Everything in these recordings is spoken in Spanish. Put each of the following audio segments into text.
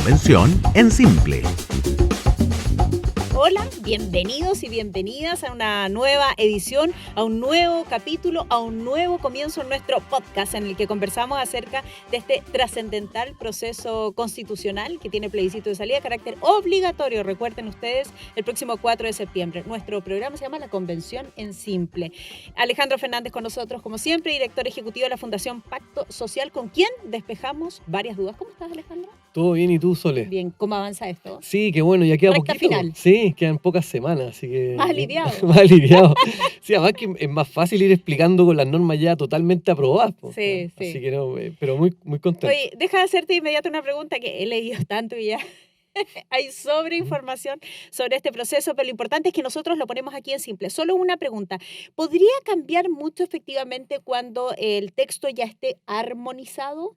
convención en simple. Hola, bienvenidos y bienvenidas a una nueva edición, a un nuevo capítulo, a un nuevo comienzo en nuestro podcast en el que conversamos acerca de este trascendental proceso constitucional que tiene plebiscito de salida de carácter obligatorio. Recuerden ustedes, el próximo 4 de septiembre. Nuestro programa se llama La Convención en Simple. Alejandro Fernández con nosotros, como siempre, director ejecutivo de la Fundación Pacto Social, con quien despejamos varias dudas. ¿Cómo estás, Alejandro? Todo bien, ¿y tú, Sole? Bien, ¿cómo avanza esto? Sí, qué bueno, ya queda Recta poquito. final. Sí, quedan pocas semanas, así que... Más aliviado. Más aliviado. Sí, además que es más fácil ir explicando con las normas ya totalmente aprobadas. Sí, sí. Así que no, pero muy, muy contento. Oye, deja de hacerte de inmediato una pregunta que he leído tanto y ya hay sobreinformación sobre este proceso, pero lo importante es que nosotros lo ponemos aquí en simple. Solo una pregunta. ¿Podría cambiar mucho efectivamente cuando el texto ya esté armonizado?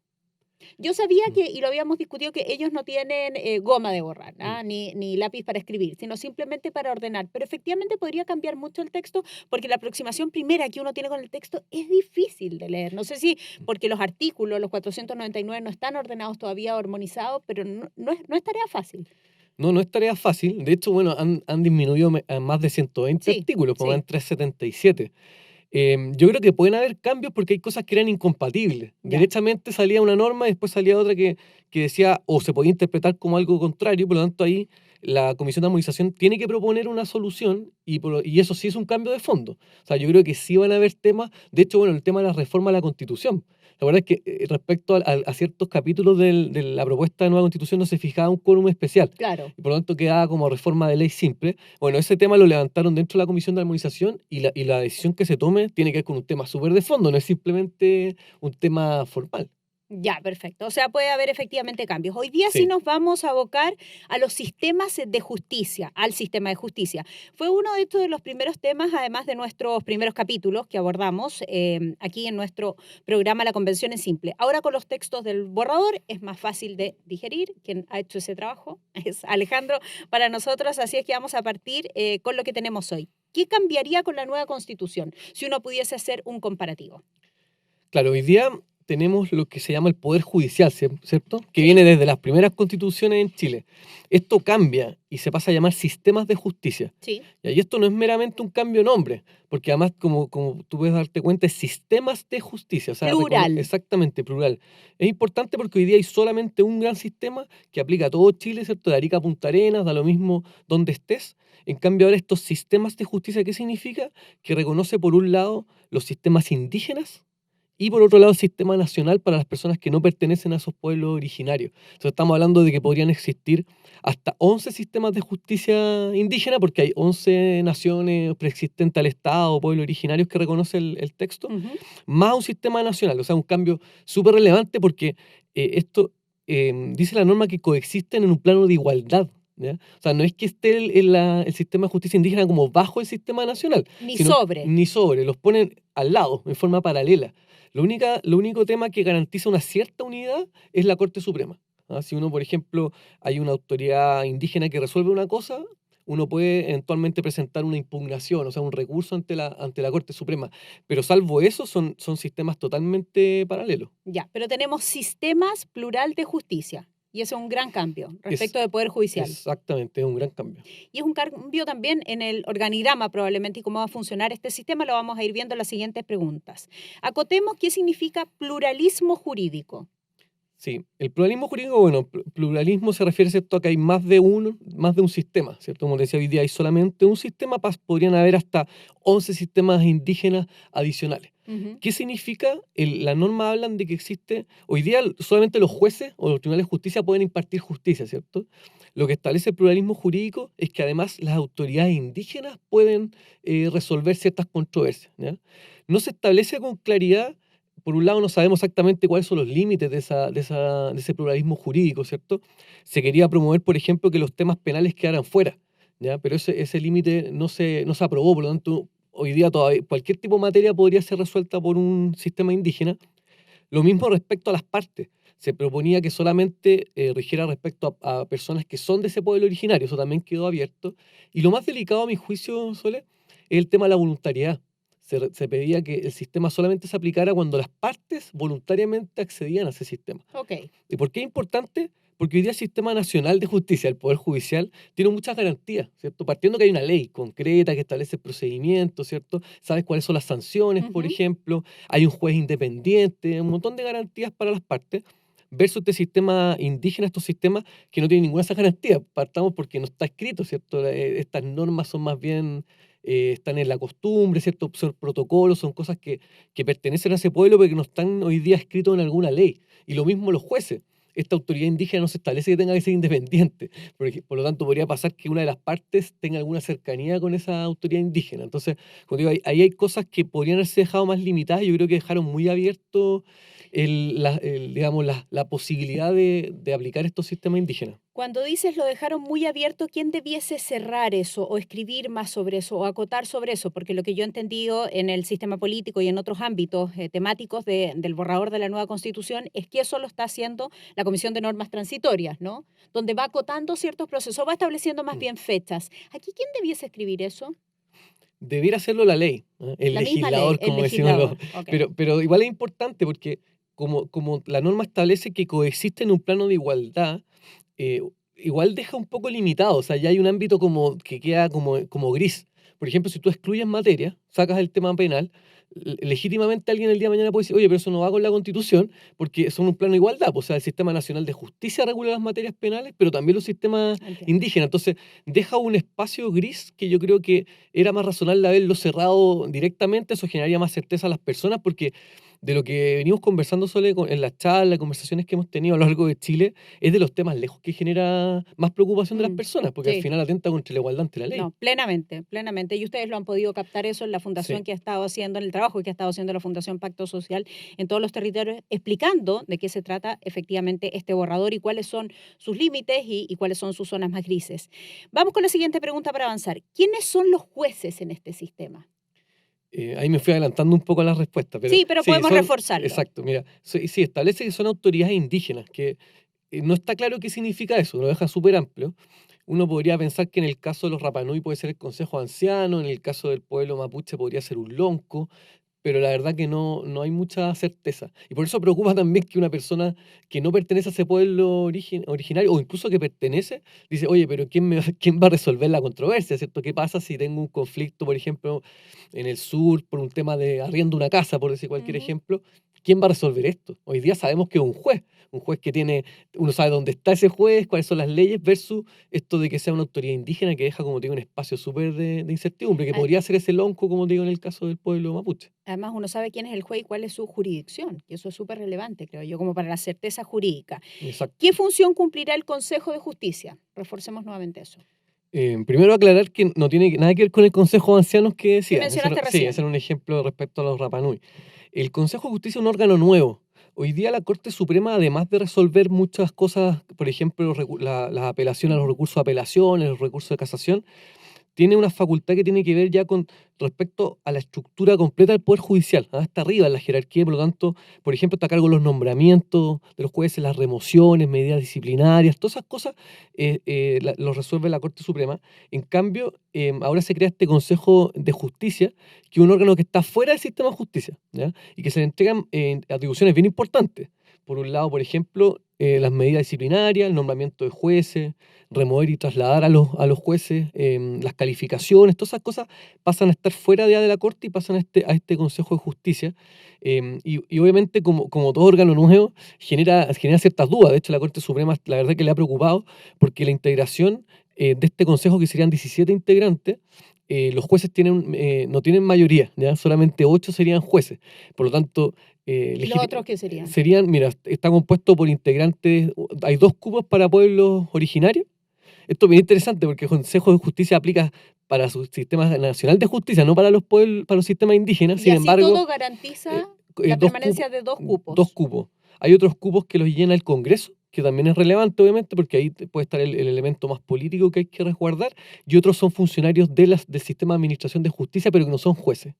Yo sabía que, y lo habíamos discutido, que ellos no tienen goma de borrar, ni lápiz para escribir, sino simplemente para ordenar. Pero efectivamente podría cambiar mucho el texto porque la aproximación primera que uno tiene con el texto es difícil de leer. No sé si porque los artículos, los 499, no están ordenados todavía o armonizados, pero no es tarea fácil. No es tarea fácil. De hecho, bueno, han disminuido a más de 120 Sí, artículos, como sí. en 377. Yo creo que pueden haber cambios porque hay cosas que eran incompatibles. Ya. Derechamente salía una norma y después salía otra que decía o se podía interpretar como algo contrario, por lo tanto ahí la Comisión de Armonización tiene que proponer una solución y eso sí es un cambio de fondo. O sea, yo creo que sí van a haber temas, de hecho, bueno, el tema de la reforma a la Constitución. La verdad es que respecto a ciertos capítulos de la propuesta de nueva Constitución no se fijaba un quórum especial. Claro. Y por lo tanto quedaba como reforma de ley simple. Bueno, ese tema lo levantaron dentro de la Comisión de Armonización y la decisión que se tome tiene que ver con un tema súper de fondo, no es simplemente un tema formal. Ya, perfecto. O sea, puede haber efectivamente cambios. Hoy día sí Sí. nos vamos a abocar a los sistemas de justicia, al sistema de justicia. Fue uno de estos de los primeros temas, además de nuestros primeros capítulos que abordamos aquí en nuestro programa La Convención en Simple. Ahora con los textos del borrador es más fácil de digerir. Quien ha hecho ese trabajo es Alejandro para nosotros, así es que vamos a partir con lo que tenemos hoy. ¿Qué cambiaría con la nueva Constitución si uno pudiese hacer un comparativo? Claro, hoy día tenemos lo que se llama el Poder Judicial, ¿cierto? Que Sí. viene desde las primeras constituciones en Chile. Esto cambia y se pasa a llamar sistemas de justicia. Sí. Y esto no es meramente un cambio de nombre, porque además, como tú puedes darte cuenta, es sistemas de justicia. O sea, Plural. exactamente, plural. Es importante porque hoy día hay solamente un gran sistema que aplica a todo Chile, ¿cierto? De Arica a Punta Arenas, da lo mismo donde estés. En cambio, ahora estos sistemas de justicia, ¿qué significa? Que reconoce, por un lado, los sistemas indígenas, y por otro lado, el sistema nacional para las personas que no pertenecen a esos pueblos originarios. Entonces estamos hablando de que podrían existir hasta 11 sistemas de justicia indígena, porque hay 11 naciones preexistentes al Estado, pueblos originarios que reconoce el texto, Ujú. más un sistema nacional. O sea, un cambio súper relevante porque esto dice la norma que coexisten en un plano de igualdad. ¿Ya? O sea, no es que esté el sistema de justicia indígena como bajo el sistema nacional, Ni sino sobre. ni sobre, los ponen al lado, en forma paralela. Lo único tema que garantiza una cierta unidad es la Corte Suprema. ¿Ah? Si uno, por ejemplo, hay una autoridad indígena que resuelve una cosa, uno puede eventualmente presentar una impugnación, o sea, un recurso ante la Corte Suprema. Pero salvo eso, son sistemas totalmente paralelos. Ya, pero tenemos sistemas plural de justicia y eso es un gran cambio respecto del Poder Judicial. Exactamente, es un gran cambio. Y es un cambio también en el organigrama probablemente y cómo va a funcionar este sistema, lo vamos a ir viendo en las siguientes preguntas. Acotemos qué significa pluralismo jurídico. Sí, el pluralismo jurídico, bueno, pluralismo se refiere, ¿cierto?, a que hay más de un sistema, ¿cierto? Como decía hoy día, hay solamente un sistema, podrían haber hasta 11 sistemas indígenas adicionales. Ujú. ¿Qué significa? La norma hablan de que existe, hoy día solamente los jueces o los tribunales de justicia pueden impartir justicia, ¿cierto? Lo que establece el pluralismo jurídico es que además las autoridades indígenas pueden resolver ciertas controversias, ¿ya? No se establece con claridad. Por un lado, no sabemos exactamente cuáles son los límites de ese pluralismo jurídico, ¿cierto? Se quería promover, por ejemplo, que los temas penales quedaran fuera, ¿ya? Pero ese límite no se aprobó, por lo tanto, hoy día todavía cualquier tipo de materia podría ser resuelta por un sistema indígena. Lo mismo respecto a las partes. Se proponía que solamente rigiera respecto a personas que son de ese pueblo originario, eso también quedó abierto. Y lo más delicado, a mi juicio, Sole, es el tema de la voluntariedad. Se pedía que el sistema solamente se aplicara cuando las partes voluntariamente accedían a ese sistema. Ok. ¿Y por qué es importante? porque hoy día el Sistema Nacional de Justicia, el Poder Judicial, tiene muchas garantías, ¿cierto? Partiendo que hay una ley concreta que establece procedimientos, ¿cierto? Sabes cuáles son las sanciones, por Ujú. ejemplo, hay un juez independiente, un montón de garantías para las partes, versus este sistema indígena, estos sistemas que no tienen ninguna de esas garantías. Partamos porque no está escrito, ¿cierto? Estas normas son más bien, están en la costumbre, ¿cierto? Son protocolos, son cosas que pertenecen a ese pueblo, pero que no están hoy día escritos en alguna ley. Y lo mismo los jueces. Esta autoridad indígena no se establece que tenga que ser independiente. Por lo tanto, podría pasar que una de las partes tenga alguna cercanía con esa autoridad indígena. Entonces, como digo, ahí hay cosas que podrían haberse dejado más limitadas. Yo creo que dejaron muy abierto digamos, la posibilidad de aplicar estos sistemas indígenas. Cuando dices lo dejaron muy abierto, ¿quién debiese cerrar eso o escribir más sobre eso o acotar sobre eso? Porque lo que yo he entendido en el sistema político y en otros ámbitos temáticos del borrador de la nueva constitución es que eso lo está haciendo la Comisión de Normas Transitorias, ¿no? Donde va acotando ciertos procesos, va estableciendo más Mm. bien fechas. ¿Aquí quién debiese escribir eso? Debiera hacerlo la ley, ¿no? El La misma ley, legislador, el como decimos los... legislador. Ok. Pero igual es importante porque como la norma establece que coexiste en un plano de igualdad, eh, igual deja un poco limitado, o sea, ya hay un ámbito como que queda como gris. Por ejemplo, si tú excluyes materia, sacas el tema penal, legítimamente alguien el día de mañana puede decir, oye, pero eso no va con la Constitución, porque son un plano de igualdad, pues, o sea, el Sistema Nacional de Justicia regula las materias penales, pero también los sistemas Entiendo. indígenas. Entonces, deja un espacio gris que yo creo que era más razonable haberlo cerrado directamente, eso generaría más certeza a las personas, porque de lo que venimos conversando en las charlas, conversaciones que hemos tenido a lo largo de Chile, es de los temas lejos que genera más preocupación de las Mm, personas, porque al sí. final atenta contra la igualdad ante la ley. No, plenamente, plenamente. Y ustedes lo han podido captar eso en la fundación Sí. que ha estado haciendo, en el trabajo que ha estado haciendo la Fundación Pacto Social en todos los territorios, explicando de qué se trata efectivamente este borrador y cuáles son sus límites y cuáles son sus zonas más grises. Vamos con la siguiente pregunta para avanzar. ¿Quiénes son los jueces en este sistema? Ahí me fui adelantando un poco a la respuesta, pero Sí, pero sí, podemos son, reforzarlo. exacto, mira, sí, establece que son autoridades indígenas, que no está claro qué significa eso, lo deja súper amplio. Uno podría pensar que en el caso de los Rapanui puede ser el Consejo de Ancianos, en el caso del pueblo mapuche podría ser un lonco, pero la verdad que no hay mucha certeza. Y por eso preocupa también que una persona que no pertenece a ese pueblo originario, o incluso que pertenece, dice, oye, pero ¿quién va a resolver la controversia, ¿cierto? ¿Qué pasa si tengo un conflicto, por ejemplo, en el sur por un tema de arriendo una casa, por decir cualquier Ujú. ejemplo? ¿Quién va a resolver esto? Hoy día sabemos que es un juez que tiene, uno sabe dónde está ese juez, cuáles son las leyes, versus esto de que sea una autoridad indígena que deja, como te digo, un espacio súper de incertidumbre, que A- podría ser ese lonco, como te digo, en el caso del pueblo mapuche. Además, uno sabe quién es el juez y cuál es su jurisdicción, y eso es súper relevante, creo yo, como para la certeza jurídica. Exacto. ¿Qué función cumplirá el Consejo de Justicia? Reforcemos nuevamente eso. Primero aclarar que no tiene nada que ver con el Consejo de Ancianos que Que decía. mencionaste Sí, ese recién. era un ejemplo respecto a los Rapanui. El Consejo de Justicia es un órgano nuevo. Hoy día la Corte Suprema, además de resolver muchas cosas, por ejemplo, las apelaciones a los Ujú. recursos de apelación, los recursos de casación, tiene una facultad que tiene que ver ya con respecto a la estructura completa del Poder Judicial, hasta arriba en la jerarquía, por lo tanto, por ejemplo, está a cargo de los nombramientos de los jueces, las remociones, medidas disciplinarias, todas esas cosas los resuelve la Corte Suprema. En cambio, ahora se crea este Consejo de Justicia, que es un órgano que está fuera del sistema de justicia, ¿ya? Y que se le entregan atribuciones bien importantes. Por un lado, por ejemplo, las medidas disciplinarias, el nombramiento de jueces, remover y trasladar a los jueces, las calificaciones, todas esas cosas pasan a estar fuera de la Corte y pasan a este Consejo de Justicia. Y obviamente, como todo órgano nuevo, genera ciertas dudas. De hecho, la Corte Suprema, la verdad que le ha preocupado porque la integración de este Consejo, que serían 17 integrantes, los jueces no tienen mayoría, ¿ya? Solamente 8 serían jueces. Por lo tanto, ¿Y los otros qué serían? mira, está compuesto por integrantes, hay 2 cupos para pueblos originarios. Esto es bien interesante porque el Consejo de Justicia aplica para su sistema nacional de justicia, no para los sistemas indígenas. Y Sin así embargo, todo garantiza eh, la dos cupos, permanencia de dos dos cupos. cupos. Hay otros cupos que los llena el Congreso, que también es relevante, obviamente, porque ahí puede estar el elemento más político que hay que resguardar, y otros son funcionarios del sistema de administración de justicia, pero que no son jueces.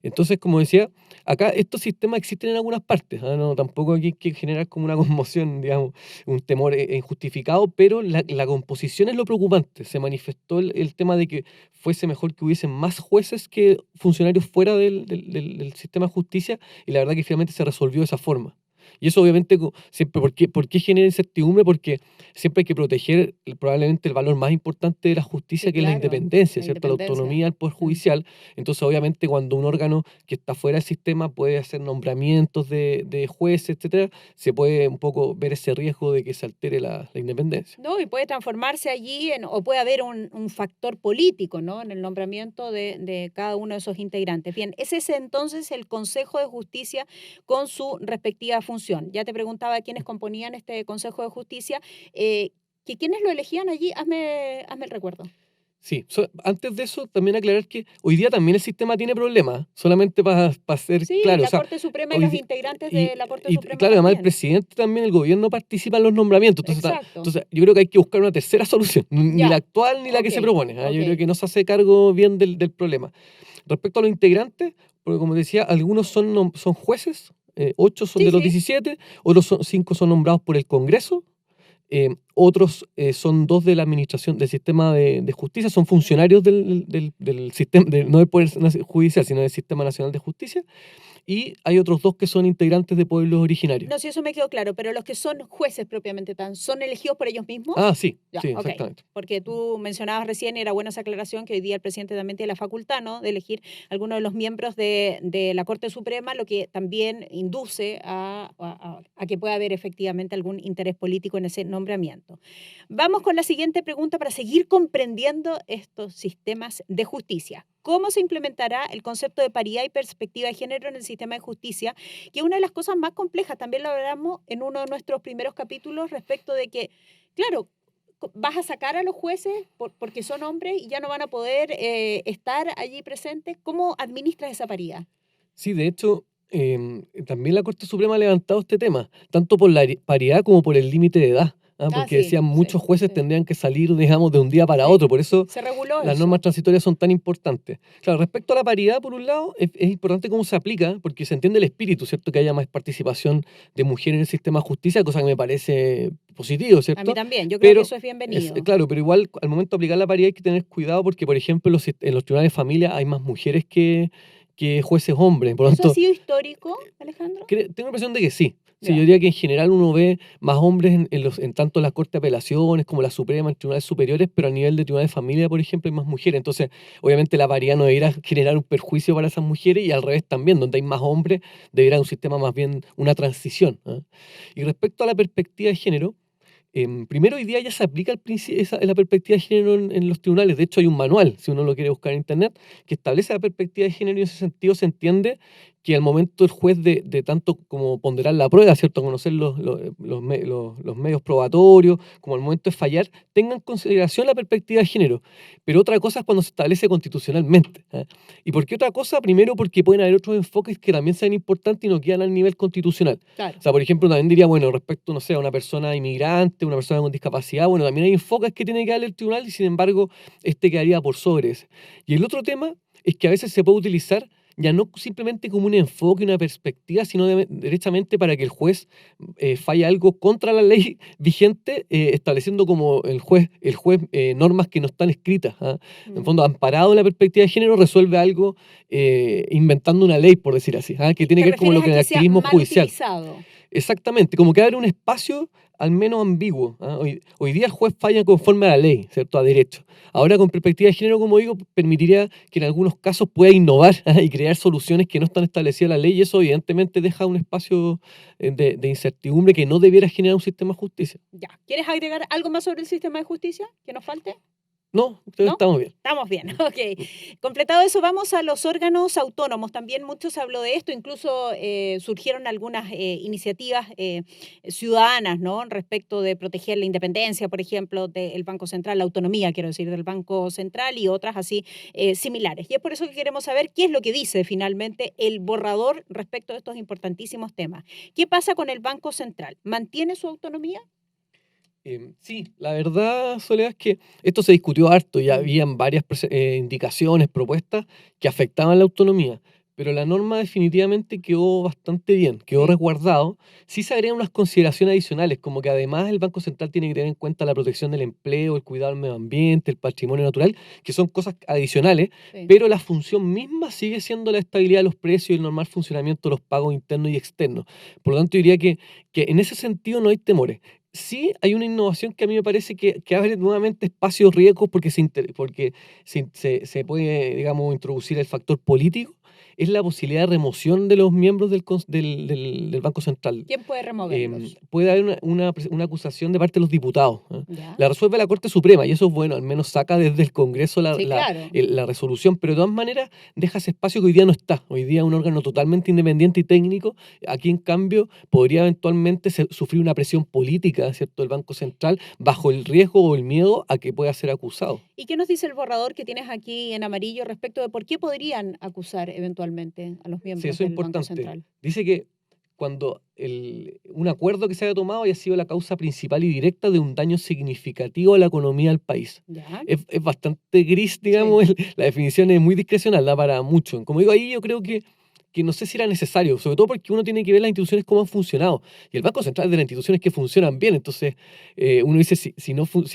Entonces, como decía, acá estos sistemas existen en algunas partes, no, tampoco aquí hay que generar como una conmoción, digamos, un temor injustificado, pero la composición es lo preocupante. Se manifestó el tema de que fuese mejor que hubiesen más jueces que funcionarios fuera del sistema de justicia, y la verdad que finalmente se resolvió de esa forma. Y eso obviamente siempre, ¿por qué genera incertidumbre? Porque siempre hay que proteger probablemente el valor más importante de la justicia, Sí, que es la claro, independencia, la ¿cierto? La independencia. autonomía del Poder Judicial. Entonces, obviamente, cuando un órgano que está fuera del sistema puede hacer nombramientos de jueces, etcétera, se puede un poco ver ese riesgo de que se altere la independencia. No, y puede transformarse allí o puede haber un factor político, ¿no? En el nombramiento de cada uno de esos integrantes. Bien, ese es entonces el Consejo de Justicia con su respectiva función. Ya te preguntaba quiénes componían este Consejo de Justicia, eh, que quiénes lo elegían allí, hazme el recuerdo. Sí, antes de eso, también aclarar que hoy día también el sistema tiene problemas, solamente para ser Sí, claro, o la sea, Corte Suprema y hoy los di- integrantes y, de la Corte y Suprema claro, además el también. presidente también, el gobierno participa en los nombramientos, entonces, Exacto. entonces yo creo que hay que buscar una tercera solución, ni la Ya. actual ni la que Ok, se propone, ¿ah? ok. Yo creo que no se hace cargo bien del problema. Respecto a los integrantes, porque como decía, algunos son jueces, 8 son Sí, de los sí. 17, otros 5 son nombrados por el Congreso, otros son 2 de la administración del sistema de justicia, son funcionarios del sistema, no del Poder Judicial, sino del Sistema Nacional de Justicia, y hay otros 2 que son integrantes de pueblos originarios. No, si eso me quedó claro, pero los que son jueces propiamente tan, ¿son elegidos por ellos mismos? Ah, sí, Ya, sí, ok. exactamente. Porque tú mencionabas recién, era buena esa aclaración, que hoy día el presidente también tiene la facultad, ¿no?, de elegir algunos de los miembros de la Corte Suprema, lo que también induce a que pueda haber efectivamente algún interés político en ese nombramiento. Vamos con la siguiente pregunta para seguir comprendiendo estos sistemas de justicia. ¿Cómo se implementará el concepto de paridad y perspectiva de género en el sistema de justicia? Que es una de las cosas más complejas, también lo hablamos en uno de nuestros primeros capítulos respecto de que, claro, vas a sacar a los jueces porque son hombres y ya no van a poder estar allí presentes. ¿Cómo administras esa paridad? Sí, de hecho, también la Corte Suprema ha levantado este tema, tanto por la paridad como por el límite de edad, ¿ah? Ah, Porque sí, decían sí, muchos jueces sí, tendrían que salir, digamos, de un día para sí. otro, por eso Se reguló las normas eso. transitorias son tan importantes. Claro, respecto a la paridad, por un lado, es importante cómo se aplica, porque se entiende el espíritu, ¿cierto? Que haya más participación de mujeres en el sistema de justicia, cosa que me parece positivo, A mí ¿cierto? también, yo creo que Pero, eso es bienvenido. claro, pero igual al momento de aplicar la paridad hay que tener cuidado porque, por ejemplo, en los tribunales de familia hay más mujeres que jueces hombres. Por lo ¿Eso ha tanto, sido histórico, Alejandro? tengo la impresión de que sí. Sí, yo Ya. diría que en general uno ve más hombres en tanto las Cortes de Apelaciones como la Suprema, en tribunales superiores, pero a nivel de tribunales de familia, por ejemplo, hay más mujeres. Entonces, obviamente la paridad no debería generar un perjuicio para esas mujeres y al revés también, donde hay más hombres, debería un sistema más bien una transición, ¿ah? Y respecto a la perspectiva de género, primero, hoy día ya se aplica la perspectiva de género en los tribunales. De hecho, hay un manual, si uno lo quiere buscar en internet, que establece la perspectiva de género y en ese sentido se entiende que al momento el juez de tanto como ponderar la prueba, ¿cierto? Conocer los medios probatorios, como al momento de fallar, tenga en consideración la perspectiva de género. Pero otra cosa es cuando se establece constitucionalmente, ¿ah? ¿Y por qué otra cosa? Primero, porque pueden haber otros enfoques que también sean importantes y no quedan al nivel constitucional. O Claro. sea, por ejemplo, también diría, bueno, respecto, no sé, a una persona inmigrante, una persona con discapacidad, bueno, también hay enfoques que tiene que darle el tribunal y sin embargo, este quedaría por sobre ese. Y el otro tema es que a veces se puede utilizar ya no simplemente como un enfoque, una perspectiva, sino derechamente para que el juez falle algo contra la ley vigente, estableciendo como el juez normas que no están escritas, ¿ah? En el Mm. fondo, amparado en la perspectiva de género, resuelve algo inventando una ley, por decir así, ¿ah? Que tiene ¿Te que ver como lo refieres que a en el que sea activismo mal judicial. utilizado? Exactamente, como que abre un espacio al menos ambiguo, ¿ah? Hoy día el juez falla conforme a la ley, ¿cierto? A derecho. Ahora, con perspectiva de género, como digo, permitiría que en algunos casos pueda innovar, ¿ah? Y crear soluciones que no están establecidas en la ley, y eso evidentemente deja un espacio de incertidumbre que no debiera generar un sistema de justicia. Ya. ¿Quieres agregar algo más sobre el sistema de justicia que nos falte? No, creo que ¿No? estamos bien. Estamos bien, ok. Completado eso, vamos a los órganos autónomos. También mucho se habló de esto, incluso surgieron algunas iniciativas ciudadanas, ¿no? Respecto de proteger la independencia, por ejemplo, del Banco Central, la autonomía, quiero decir, del Banco Central y otras así similares. Y es por eso que queremos saber qué es lo que dice finalmente el borrador respecto de estos importantísimos temas. ¿Qué pasa con el Banco Central? ¿Mantiene su autonomía? Sí, la verdad, Soledad, es que esto se discutió harto y Mm. habían varias indicaciones, propuestas que afectaban la autonomía. pero la norma definitivamente quedó bastante bien, quedó Sí. resguardado. Sí se agregan unas consideraciones adicionales, como que además el Banco Central tiene que tener en cuenta la protección del empleo, el cuidado del medio ambiente, el patrimonio natural, que son cosas adicionales, Sí. pero la función misma sigue siendo la estabilidad de los precios y el normal funcionamiento de los pagos internos y externos. Por lo tanto, yo diría que en ese sentido no hay temores. Sí hay una innovación que a mí me parece que abre nuevamente espacios riesgos porque se puede, digamos, introducir el factor político, es la posibilidad de remoción de los miembros del Banco Central. ¿Quién puede removerlos? Puede haber una acusación de parte de los diputados. ¿Ya? La resuelve la Corte Suprema y eso es bueno, al menos saca desde el Congreso Sí, claro. la resolución, pero de todas maneras deja ese espacio que hoy día no está. Hoy día es un órgano totalmente independiente y técnico. Aquí, en cambio, podría eventualmente sufrir una presión política, ¿cierto?, del Banco Central bajo el riesgo o el miedo a que pueda ser acusado. ¿Y qué nos dice el borrador que tienes aquí en amarillo respecto de por qué podrían acusar eventualmente a los Sí, miembros eso es del Banco importante. Central? Dice que cuando un acuerdo que se haya tomado haya sido la causa principal y directa de un daño significativo a la economía del país. ¿Ya? Es bastante gris, digamos, la definición es muy discrecional, da para mucho. Como digo, ahí yo creo que no sé si era necesario, sobre todo porque uno tiene que ver las instituciones cómo han funcionado. Y el Banco Central es de las instituciones que funcionan bien, entonces uno dice, si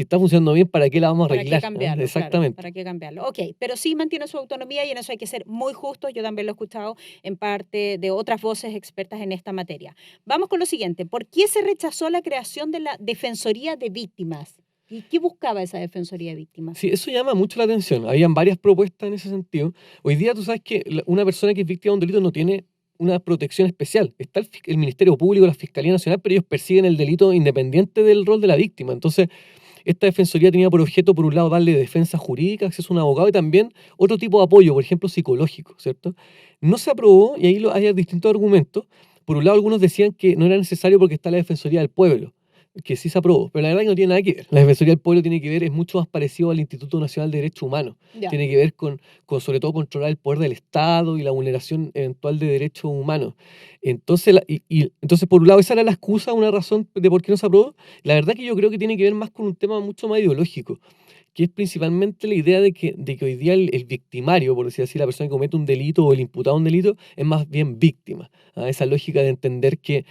está funcionando bien, ¿para qué la vamos a ¿Para qué arreglar? cambiarlo? Claro, Exactamente. ¿para qué cambiarlo? Ok, pero sí mantiene su autonomía y en eso hay que ser muy justos. Yo también lo he escuchado en parte de otras voces expertas en esta materia. Vamos con lo siguiente. ¿Por qué se rechazó la creación de la Defensoría de Víctimas? ¿Y qué buscaba esa Defensoría de Víctimas? Sí, eso llama mucho la atención. Habían varias propuestas en ese sentido. Hoy día tú sabes que una persona que es víctima de un delito no tiene una protección especial. Está el Ministerio Público, la Fiscalía Nacional, pero ellos persiguen el delito independiente del rol de la víctima. Entonces, esta defensoría tenía por objeto, por un lado, darle defensa jurídica, acceso a un abogado y también otro tipo de apoyo, por ejemplo, psicológico, ¿cierto? No se aprobó y ahí hay distintos argumentos. Por un lado, algunos decían que no era necesario porque está la Defensoría del Pueblo, que sí se aprobó, pero la verdad que no tiene nada que ver. La Defensoría del Pueblo tiene que ver, es mucho más parecido al Instituto Nacional de Derechos Humanos. Ya. Tiene que ver con sobre todo controlar el poder del Estado y la vulneración eventual de derechos humanos. Entonces, entonces, por un lado, esa era la excusa, una razón de por qué no se aprobó. La verdad que yo creo que tiene que ver más con un tema mucho más ideológico, que es principalmente la idea de que hoy día el victimario, por decir así, la persona que comete un delito o el imputado a un delito, es más bien víctima. Esa lógica de entender que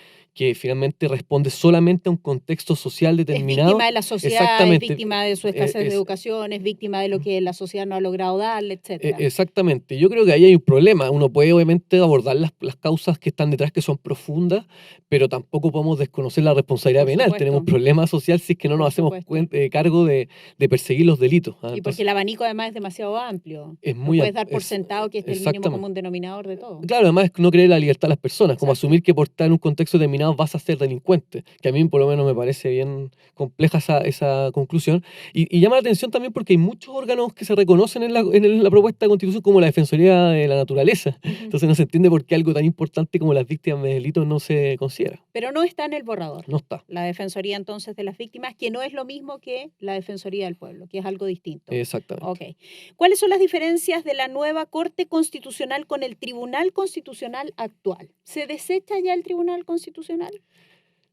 finalmente responde solamente a un contexto social Es determinado. víctima de la sociedad, es Exactamente. víctima de su escasez de educación, es víctima de lo que la sociedad no ha logrado darle, etcétera. Exactamente. Yo creo que ahí hay un problema. Uno puede obviamente abordar las causas que están detrás, que son profundas, pero tampoco podemos desconocer la responsabilidad Por penal. supuesto. Tenemos un problema social si es que no Por nos hacemos supuesto. cargo de perseguir los delitos. Y porque Entonces, el abanico además es demasiado amplio. es No muy puedes am- dar por es- sentado que este es el mínimo exactamente. común denominador de todo. Claro, además es no creer la libertad de las personas, como Exacto. asumir que por estar en un contexto determinado vas a ser delincuente, que a mí por lo menos me parece bien compleja esa conclusión. Y llama la atención también porque hay muchos órganos que se reconocen en la propuesta de constitución, como la Defensoría de la Naturaleza. Ujú. Entonces no se entiende por qué algo tan importante como las víctimas de delitos no se considera. Pero no está en el borrador. No está. La Defensoría entonces de las víctimas, que no es lo mismo que la Defensoría del Pueblo, que es algo distinto. Exactamente. Ok. ¿Cuáles son las diferencias de la nueva Corte Constitucional con el Tribunal Constitucional actual? ¿Se desecha ya el Tribunal Constitucional?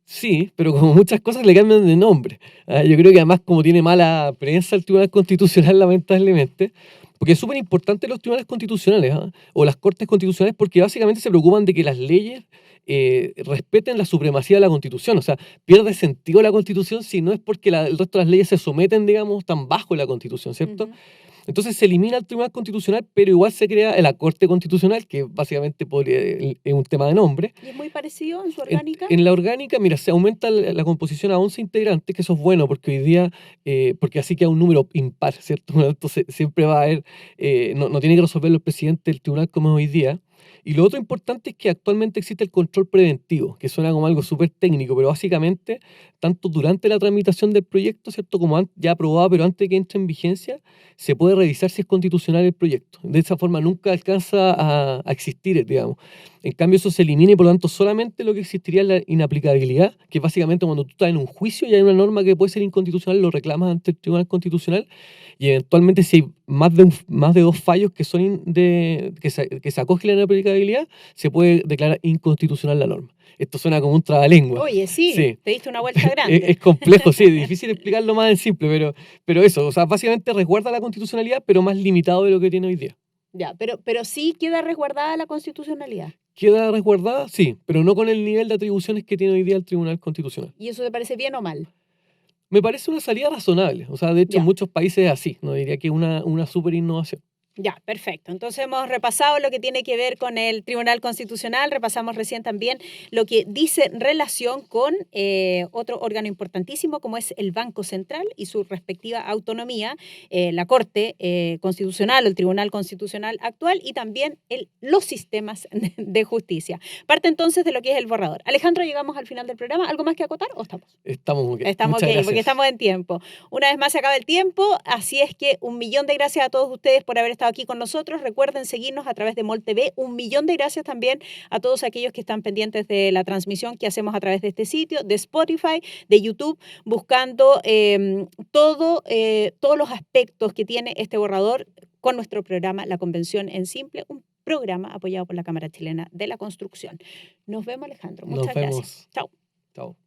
Sí, pero como muchas cosas le cambian de nombre. Yo creo que además como tiene mala prensa el Tribunal Constitucional, lamentablemente, porque es súper importante los tribunales constitucionales o las cortes constitucionales porque básicamente se preocupan de que las leyes respeten la supremacía de la Constitución. O sea, pierde sentido la Constitución si no es porque el resto de las leyes se someten, digamos, tan bajo la Constitución, ¿cierto? Ujú. Entonces se elimina el Tribunal Constitucional, pero igual se crea la Corte Constitucional, que básicamente es un tema de nombre. ¿Y es muy parecido en su En, orgánica? en la orgánica, mira, se aumenta la composición a 11 integrantes, que eso es bueno, porque hoy día, porque así queda un número impar, ¿cierto? Entonces siempre va a haber, no tiene que resolverlo el presidente del tribunal como es hoy día. Y lo otro importante es que actualmente existe el control preventivo, que suena como algo súper técnico, pero básicamente, tanto durante la tramitación del proyecto, ¿cierto? Como ya aprobado, pero antes de que entre en vigencia, se puede revisar si es constitucional el proyecto. De esa forma nunca alcanza a existir, digamos. En cambio, eso se elimina y por lo tanto solamente lo que existiría es la inaplicabilidad, que es básicamente cuando tú estás en un juicio y hay una norma que puede ser inconstitucional, lo reclamas ante el Tribunal Constitucional y eventualmente si hay más de dos fallos que son que se acoge la inaplicabilidad, se puede declarar inconstitucional la norma. Esto suena como un trabalengua. Oye, sí, Sí. te diste una vuelta grande. Es complejo, sí, es difícil explicarlo más en simple, pero eso, o sea, básicamente resguarda la constitucionalidad, pero más limitado de lo que tiene hoy día. Ya, pero sí queda resguardada la constitucionalidad. ¿Queda resguardada? Sí, pero no con el nivel de atribuciones que tiene hoy día el Tribunal Constitucional. ¿Y eso te parece bien o mal? Me parece una salida razonable. O sea, de hecho, en Ya. muchos países es así. No diría que es una súper innovación. Ya, perfecto. Entonces hemos repasado lo que tiene que ver con el Tribunal Constitucional, repasamos recién también lo que dice en relación con otro órgano importantísimo como es el Banco Central y su respectiva autonomía, la Corte Constitucional o el Tribunal Constitucional actual y también los sistemas de justicia. Parte entonces de lo que es el borrador. Alejandro, llegamos al final del programa. ¿Algo más que acotar o estamos? Estamos ok. Estamos Muchas ok, gracias. porque estamos en tiempo. Una vez más se acaba el tiempo, así es que 1.000.000 de gracias a todos ustedes por haber estado aquí con nosotros. Recuerden seguirnos a través de MOL TV. 1.000.000 de gracias también a todos aquellos que están pendientes de la transmisión que hacemos a través de este sitio, de Spotify, de YouTube, buscando todos los aspectos que tiene este borrador con nuestro programa La Convención en Simple, un programa apoyado por la Cámara Chilena de la Construcción. Nos vemos, Alejandro. Muchas Nos gracias. vemos. Chao. Chao.